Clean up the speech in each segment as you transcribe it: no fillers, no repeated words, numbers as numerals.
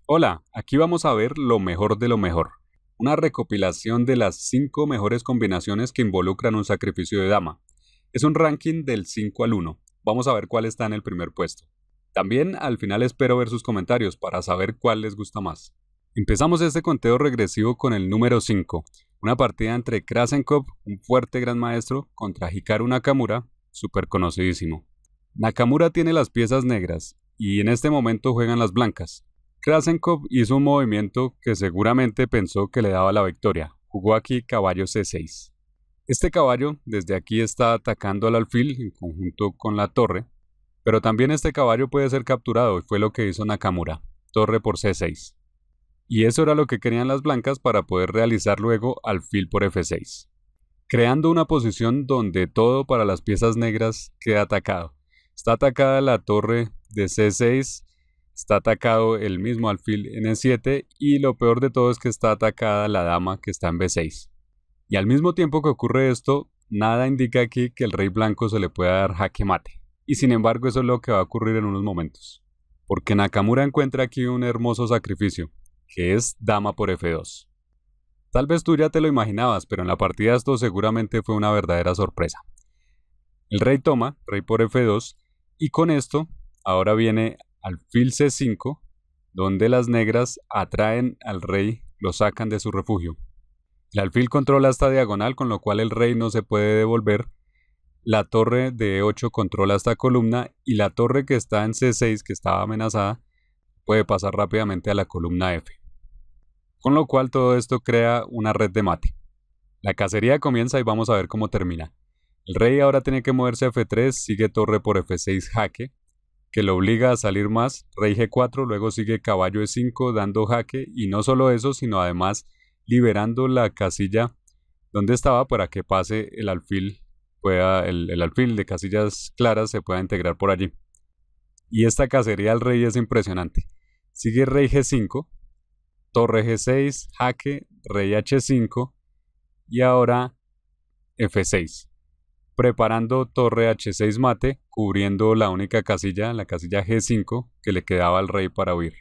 Hola, aquí vamos a ver lo mejor de lo mejor. Una recopilación de las 5 mejores combinaciones que involucran un sacrificio de dama. Es un ranking del 5 al 1. Vamos a ver cuál está en el primer puesto. También al final espero ver sus comentarios para saber cuál les gusta más. Empezamos este conteo regresivo con el número 5, una partida entre Krasenkov, un fuerte gran maestro, contra Hikaru Nakamura, súper conocidísimo. Nakamura tiene las piezas negras y en este momento juegan las blancas. Krasenkov hizo un movimiento que seguramente pensó que le daba la victoria. Jugó aquí caballo C6. Este caballo desde aquí está atacando al alfil en conjunto con la torre, pero también este caballo puede ser capturado y fue lo que hizo Nakamura. Torre por C6. Y eso era lo que querían las blancas para poder realizar luego alfil por F6, creando una posición donde todo para las piezas negras queda atacado. Está atacada la torre de C6, está atacado el mismo alfil en E7 y lo peor de todo es que está atacada la dama que está en B6. Y al mismo tiempo que ocurre esto, nada indica aquí que el rey blanco se le pueda dar jaque mate. Y sin embargo eso es lo que va a ocurrir en unos momentos. Porque Nakamura encuentra aquí un hermoso sacrificio, que es dama por F2. Tal vez tú ya te lo imaginabas, pero en la partida esto seguramente fue una verdadera sorpresa. El rey toma, rey por F2, y con esto ahora viene alfil C5, donde las negras atraen al rey, lo sacan de su refugio. El alfil controla esta diagonal, con lo cual el rey no se puede devolver. La torre de E8 controla esta columna y la torre que está en C6, que estaba amenazada, puede pasar rápidamente a la columna F. Con lo cual todo esto crea una red de mate. La cacería comienza y vamos a ver cómo termina. El rey ahora tiene que moverse a F3, sigue torre por F6 jaque, que lo obliga a salir más, rey G4, luego sigue caballo E5 dando jaque, y no solo eso, sino además liberando la casilla donde estaba para que pase el alfil, el alfil de casillas claras se pueda integrar por allí. Y esta cacería al rey es impresionante. Sigue rey G5, torre G6, jaque, rey H5 y ahora F6, preparando torre H6 mate, cubriendo la única casilla, la casilla G5, que le quedaba al rey para huir.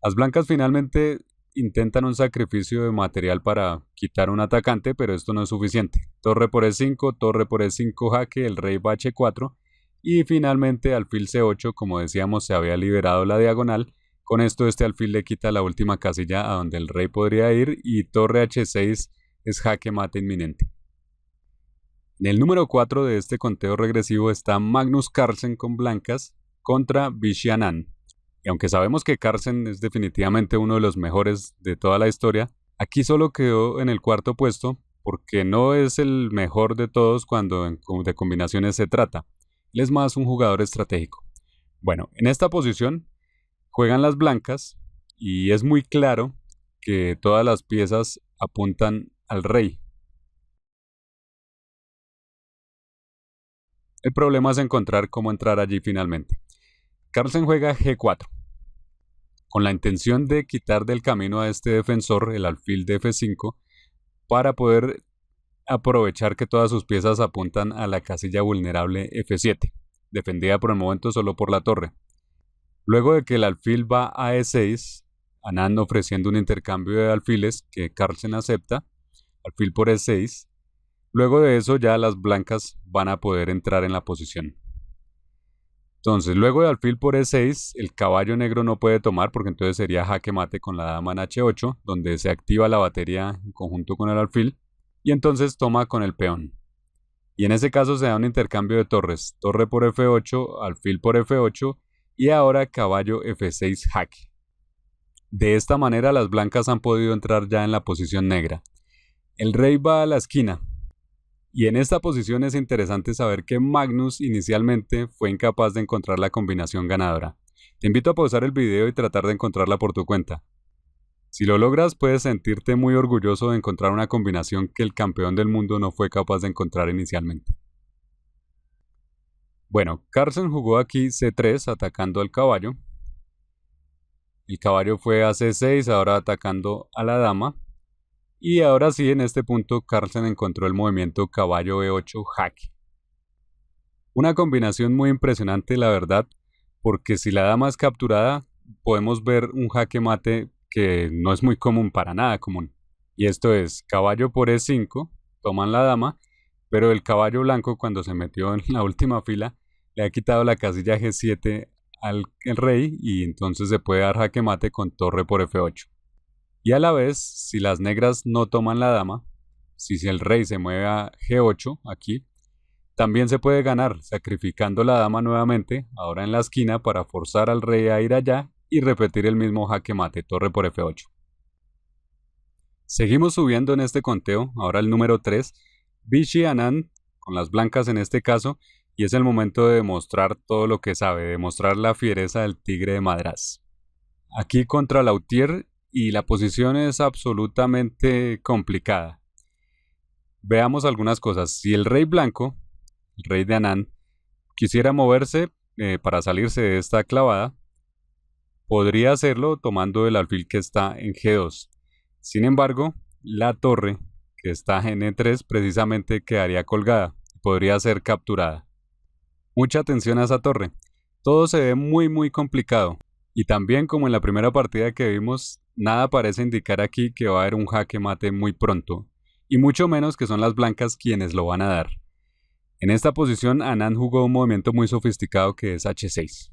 Las blancas finalmente intentan un sacrificio de material para quitar un atacante, pero esto no es suficiente. Torre por E5, torre por E5 jaque, el rey va H4 y finalmente alfil C8, como decíamos, se había liberado la diagonal. Con esto este alfil le quita la última casilla a donde el rey podría ir y torre H6 es jaque mate inminente. En el número 4 de este conteo regresivo está Magnus Carlsen con blancas contra Vishy Anand. Y aunque sabemos que Carlsen es definitivamente uno de los mejores de toda la historia, aquí solo quedó en el cuarto puesto porque no es el mejor de todos cuando de combinaciones se trata. Él es más un jugador estratégico. Bueno, en esta posición juegan las blancas y es muy claro que todas las piezas apuntan al rey. El problema es encontrar cómo entrar allí finalmente. Carlsen juega G4, con la intención de quitar del camino a este defensor el alfil de F5 para poder aprovechar que todas sus piezas apuntan a la casilla vulnerable F7, defendida por el momento solo por la torre. Luego de que el alfil va a E6, Anand ofreciendo un intercambio de alfiles que Carlsen acepta, alfil por E6. Luego de eso ya las blancas van a poder entrar en la posición. Entonces, luego de alfil por E6, el caballo negro no puede tomar porque entonces sería jaque mate con la dama en H8, donde se activa la batería en conjunto con el alfil, y entonces toma con el peón. Y en ese caso se da un intercambio de torres, torre por F8, alfil por F8, y ahora caballo F6 jaque. De esta manera las blancas han podido entrar ya en la posición negra. El rey va a la esquina, y en esta posición es interesante saber que Magnus inicialmente fue incapaz de encontrar la combinación ganadora. Te invito a pausar el video y tratar de encontrarla por tu cuenta. Si lo logras, puedes sentirte muy orgulloso de encontrar una combinación que el campeón del mundo no fue capaz de encontrar inicialmente. Bueno, Carlsen jugó aquí C3 atacando al caballo. El caballo fue a C6, ahora atacando a la dama. Y ahora sí, en este punto, Carlsen encontró el movimiento caballo E8 jaque. Una combinación muy impresionante, la verdad, porque si la dama es capturada, podemos ver un jaque mate que no es muy común, para nada común. Y esto es caballo por E5, toman la dama, pero el caballo blanco cuando se metió en la última fila le ha quitado la casilla G7 al el rey y entonces se puede dar jaque mate con torre por F8. Y a la vez, si las negras no toman la dama, si el rey se mueve a G8 aquí, también se puede ganar sacrificando la dama nuevamente, ahora en la esquina, para forzar al rey a ir allá y repetir el mismo jaque mate, torre por F8. Seguimos subiendo en este conteo, ahora el número 3, Vishy Anand, con las blancas en este caso, y es el momento de demostrar todo lo que sabe, demostrar la fiereza del tigre de Madrás. Aquí contra Lautier y la posición es absolutamente complicada. Veamos algunas cosas. Si el rey blanco, el rey de Anand, quisiera moverse para salirse de esta clavada, podría hacerlo tomando el alfil que está en G2. Sin embargo, la torre que está en E3 precisamente quedaría colgada y podría ser capturada. Mucha atención a esa torre. Todo se ve muy complicado. Y también, como en la primera partida que vimos, nada parece indicar aquí que va a haber un jaque mate muy pronto. Y mucho menos que son las blancas quienes lo van a dar. En esta posición, Anand jugó un movimiento muy sofisticado que es H6.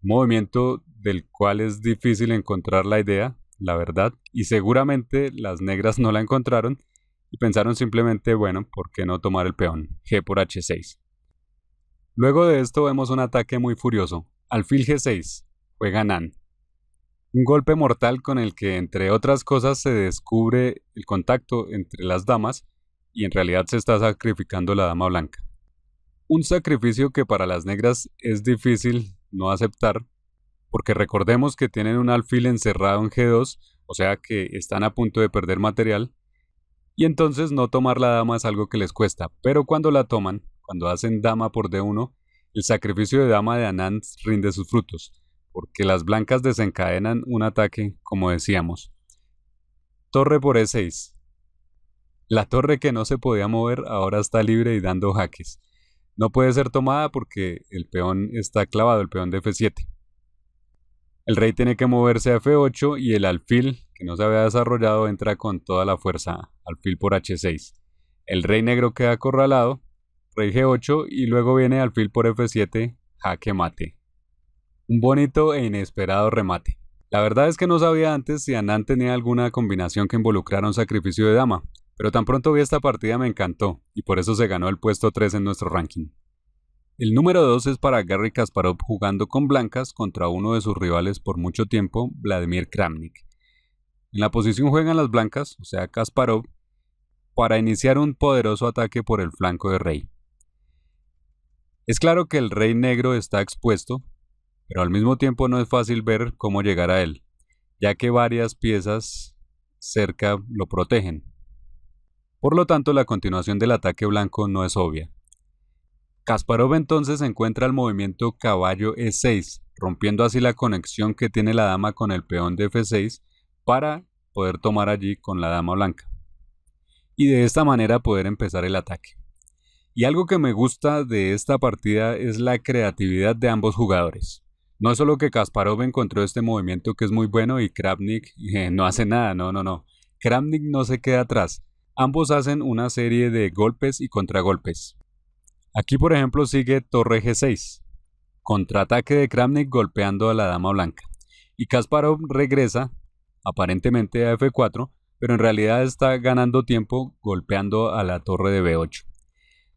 Un movimiento del cual es difícil encontrar la idea, la verdad, y seguramente las negras no la encontraron y pensaron simplemente, bueno, ¿por qué no tomar el peón? G por H6. Luego de esto vemos un ataque muy furioso. Alfil G6, juega Anand. Un golpe mortal con el que, entre otras cosas, se descubre el contacto entre las damas y en realidad se está sacrificando la dama blanca. Un sacrificio que para las negras es difícil no aceptar, porque recordemos que tienen un alfil encerrado en G2, o sea que están a punto de perder material, y entonces no tomar la dama es algo que les cuesta, pero cuando la toman, cuando hacen dama por D1, el sacrificio de dama de Anand rinde sus frutos, porque las blancas desencadenan un ataque, como decíamos. Torre por E6. La torre que no se podía mover ahora está libre y dando jaques. No puede ser tomada porque el peón está clavado, el peón de F7. El rey tiene que moverse a F8 y el alfil, que no se había desarrollado, entra con toda la fuerza, alfil por H6. El rey negro queda acorralado, rey G8 y luego viene alfil por F7, jaque mate. Un bonito e inesperado remate. La verdad es que no sabía antes si Anand tenía alguna combinación que involucrara un sacrificio de dama, pero tan pronto vi esta partida me encantó y por eso se ganó el puesto 3 en nuestro ranking. El número 2 es para Garry Kasparov jugando con blancas contra uno de sus rivales por mucho tiempo, Vladimir Kramnik. En la posición juegan las blancas, o sea Kasparov, para iniciar un poderoso ataque por el flanco de rey. Es claro que el rey negro está expuesto, pero al mismo tiempo no es fácil ver cómo llegar a él, ya que varias piezas cerca lo protegen. Por lo tanto, la continuación del ataque blanco no es obvia. Kasparov entonces encuentra el movimiento caballo E6, rompiendo así la conexión que tiene la dama con el peón de F6 para poder tomar allí con la dama blanca. Y de esta manera poder empezar el ataque. Y algo que me gusta de esta partida es la creatividad de ambos jugadores. No es solo que Kasparov encontró este movimiento que es muy bueno y Kramnik no hace nada, no. Kramnik no se queda atrás. Ambos hacen una serie de golpes y contragolpes. Aquí por ejemplo sigue torre G6, contraataque de Kramnik golpeando a la dama blanca. Y Kasparov regresa aparentemente a F4, pero en realidad está ganando tiempo golpeando a la torre de B8.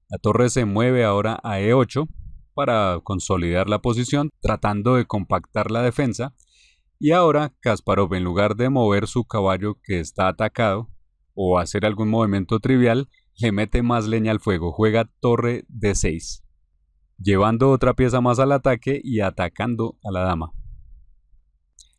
La torre se mueve ahora a E8 para consolidar la posición, tratando de compactar la defensa. Y ahora Kasparov, en lugar de mover su caballo que está atacado o hacer algún movimiento trivial, le mete más leña al fuego, juega torre D6, llevando otra pieza más al ataque y atacando a la dama.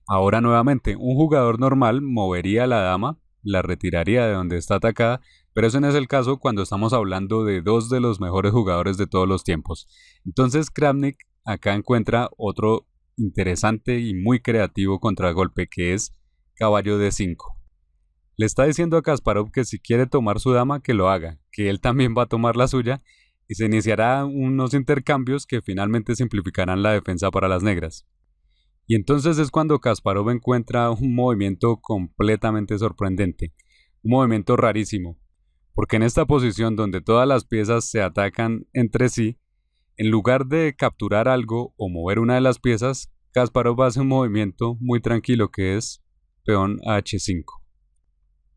Ahora nuevamente, un jugador normal movería a la dama, la retiraría de donde está atacada, pero eso no es el caso cuando estamos hablando de dos de los mejores jugadores de todos los tiempos. Entonces Kramnik acá encuentra otro interesante y muy creativo contragolpe que es caballo D5. Le está diciendo a Kasparov que si quiere tomar su dama que lo haga, que él también va a tomar la suya y se iniciará unos intercambios que finalmente simplificarán la defensa para las negras. Y entonces es cuando Kasparov encuentra un movimiento completamente sorprendente, un movimiento rarísimo, porque en esta posición donde todas las piezas se atacan entre sí, en lugar de capturar algo o mover una de las piezas, Kasparov hace un movimiento muy tranquilo que es peón a H5.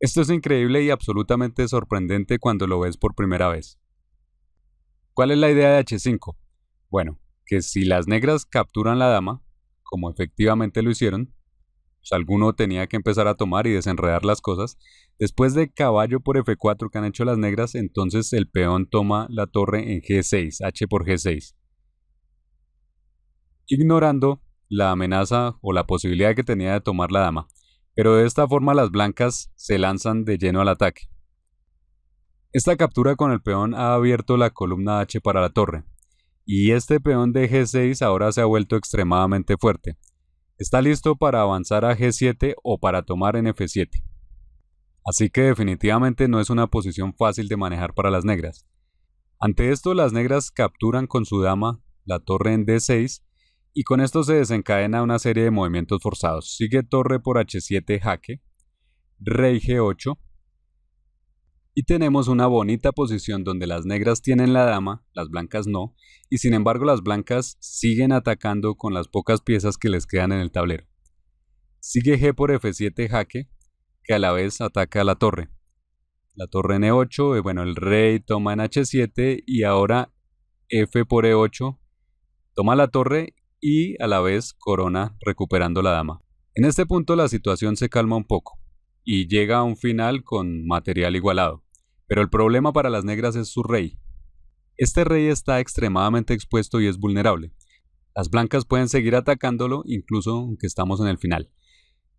Esto es increíble y absolutamente sorprendente cuando lo ves por primera vez. ¿Cuál es la idea de H5? Bueno, que si las negras capturan la dama, como efectivamente lo hicieron, pues alguno tenía que empezar a tomar y desenredar las cosas. Después de caballo por F4 que han hecho las negras, entonces el peón toma la torre en G6, H por G6, ignorando la amenaza o la posibilidad que tenía de tomar la dama. Pero de esta forma las blancas se lanzan de lleno al ataque. Esta captura con el peón ha abierto la columna H para la torre, y este peón de G6 ahora se ha vuelto extremadamente fuerte. Está listo para avanzar a G7 o para tomar en F7. Así que definitivamente no es una posición fácil de manejar para las negras. Ante esto, las negras capturan con su dama la torre en D6 y con esto se desencadena una serie de movimientos forzados. Sigue torre por H7 jaque, rey G8 y tenemos una bonita posición donde las negras tienen la dama, las blancas no, y sin embargo las blancas siguen atacando con las pocas piezas que les quedan en el tablero. Sigue G por F7 jaque, que a la vez ataca a la torre. La torre en E8, bueno, el rey toma en H7 y ahora F por E8 toma la torre y a la vez corona recuperando la dama. En este punto la situación se calma un poco y llega a un final con material igualado. Pero el problema para las negras es su rey. Este rey está extremadamente expuesto y es vulnerable. Las blancas pueden seguir atacándolo incluso aunque estamos en el final.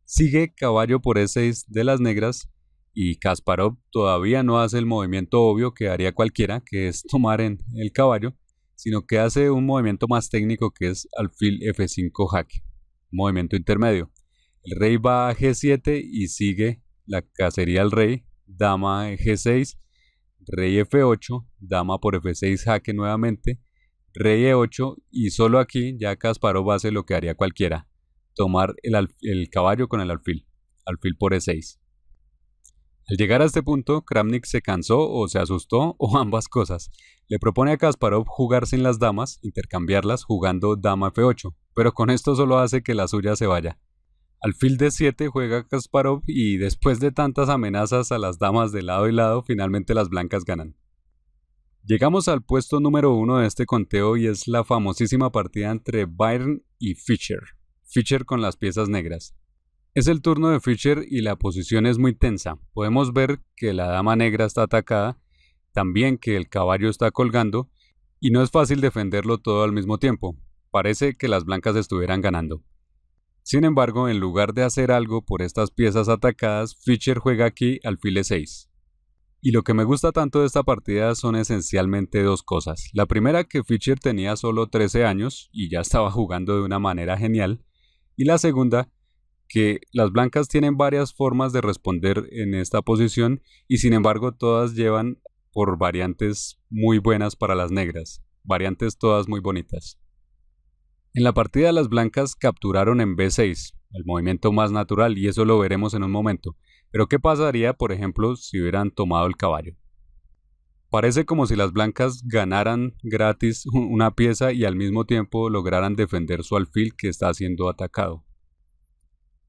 Sigue caballo por E6 de las negras y Kasparov todavía no hace el movimiento obvio que haría cualquiera, que es tomar en el caballo, sino que hace un movimiento más técnico que es alfil F5 jaque, un movimiento intermedio. El rey va a G7 y sigue la cacería al rey, dama G6, rey F8, dama por F6 jaque nuevamente, rey E8 y solo aquí ya Kasparov hace lo que haría cualquiera, tomar el caballo con el alfil por E6. Al llegar a este punto, Kramnik se cansó o se asustó o ambas cosas. Le propone a Kasparov jugar sin las damas, intercambiarlas jugando dama F8, pero con esto solo hace que la suya se vaya. Alfil D7 juega Kasparov y después de tantas amenazas a las damas de lado y lado, finalmente las blancas ganan. Llegamos al puesto número 1 de este conteo y es la famosísima partida entre Byrne y Fischer. Fischer con las piezas negras. Es el turno de Fischer y la posición es muy tensa. Podemos ver que la dama negra está atacada, también que el caballo está colgando y no es fácil defenderlo todo al mismo tiempo. Parece que las blancas estuvieran ganando. Sin embargo, en lugar de hacer algo por estas piezas atacadas, Fischer juega aquí alfil E6. Y lo que me gusta tanto de esta partida son esencialmente dos cosas. La primera, que Fischer tenía solo 13 años y ya estaba jugando de una manera genial. Y la segunda, que las blancas tienen varias formas de responder en esta posición y sin embargo todas llevan por variantes muy buenas para las negras. Variantes todas muy bonitas. En la partida las blancas capturaron en B6, el movimiento más natural, y eso lo veremos en un momento. Pero ¿qué pasaría, por ejemplo, si hubieran tomado el caballo? Parece como si las blancas ganaran gratis una pieza y al mismo tiempo lograran defender su alfil que está siendo atacado.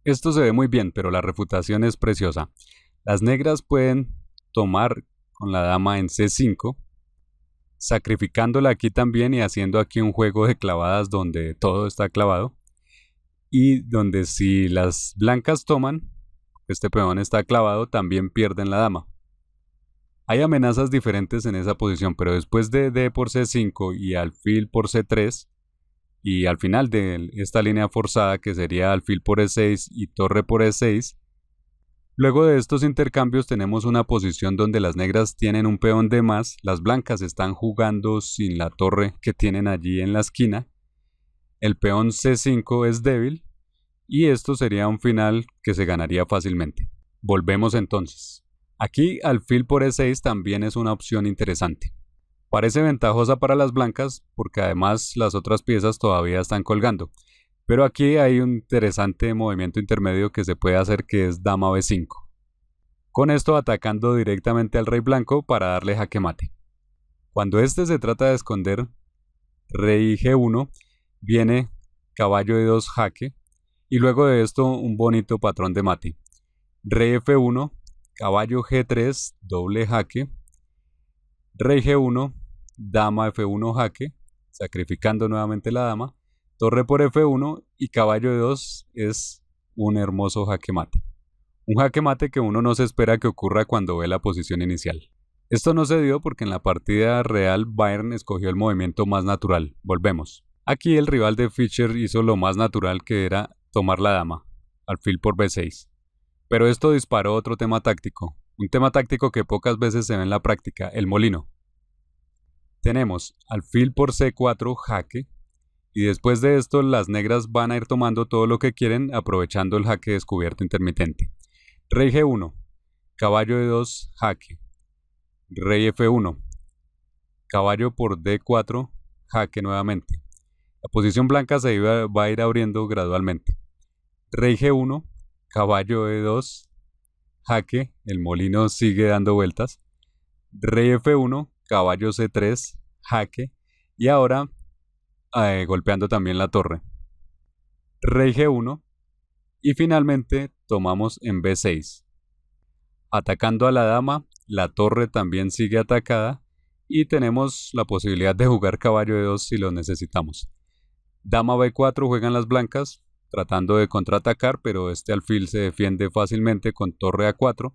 Esto se ve muy bien, pero la refutación es preciosa. Las negras pueden tomar con la dama en C5, sacrificándola aquí también y haciendo aquí un juego de clavadas donde todo está clavado y donde si las blancas toman, este peón está clavado, también pierden la dama. Hay amenazas diferentes en esa posición, pero después de D por C5 y alfil por C3 y al final de esta línea forzada que sería alfil por E6 y torre por E6, luego de estos intercambios tenemos una posición donde las negras tienen un peón de más, las blancas están jugando sin la torre que tienen allí en la esquina, el peón C5 es débil y esto sería un final que se ganaría fácilmente. Volvemos entonces. Aquí alfil por E6 también es una opción interesante. Parece ventajosa para las blancas porque además las otras piezas todavía están colgando. Pero aquí hay un interesante movimiento intermedio que se puede hacer, que es dama b5. Con esto atacando directamente al rey blanco para darle jaque mate. Cuando este se trata de esconder, rey g1, viene caballo e2 jaque, y luego de esto un bonito patrón de mate. Rey f1, caballo g3, doble jaque, rey g1, dama f1 jaque, sacrificando nuevamente la dama, torre por f1 y caballo e2 es un hermoso jaque mate. Un jaque mate que uno no se espera que ocurra cuando ve la posición inicial. Esto no se dio porque en la partida real Bayern escogió el movimiento más natural. Volvemos. Aquí el rival de Fischer hizo lo más natural, que era tomar la dama, alfil por b6. Pero esto disparó otro tema táctico, un tema táctico que pocas veces se ve en la práctica, el molino. Tenemos alfil por c4 jaque, y después de esto las negras van a ir tomando todo lo que quieren aprovechando el jaque descubierto intermitente. Rey g1, caballo e2 jaque, rey f1, caballo por d4 jaque nuevamente. La posición blanca se va a ir abriendo gradualmente. Rey g1, caballo e2 jaque, el molino sigue dando vueltas. Rey f1, caballo c3 jaque, y ahora golpeando también la torre. Rey g1 y finalmente tomamos en b6. Atacando a la dama, la torre también sigue atacada y tenemos la posibilidad de jugar caballo e2 si lo necesitamos. Dama b4 juegan las blancas, tratando de contraatacar, pero este alfil se defiende fácilmente con torre a4.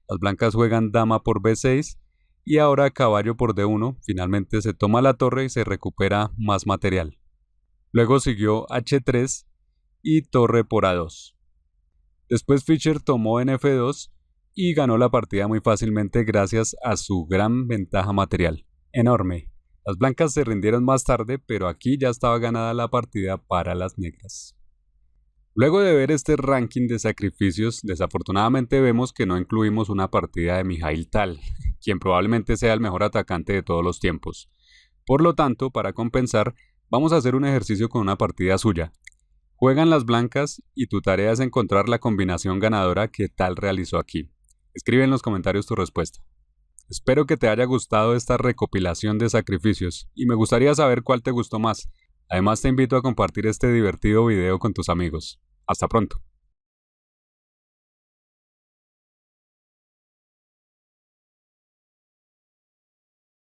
Las blancas juegan dama por b6 y ahora caballo por d1. Finalmente se toma la torre y se recupera más material. Luego siguió h3 y torre por a2. Después Fischer tomó en f2 y ganó la partida muy fácilmente gracias a su gran ventaja material. Enorme. Las blancas se rindieron más tarde, pero aquí ya estaba ganada la partida para las negras. Luego de ver este ranking de sacrificios, desafortunadamente vemos que no incluimos una partida de Mikhail Tal, quien probablemente sea el mejor atacante de todos los tiempos. Por lo tanto, para compensar, vamos a hacer un ejercicio con una partida suya. Juegan las blancas y tu tarea es encontrar la combinación ganadora que Tal realizó aquí. Escribe en los comentarios tu respuesta. Espero que te haya gustado esta recopilación de sacrificios y me gustaría saber cuál te gustó más. Además te invito a compartir este divertido video con tus amigos. Hasta pronto.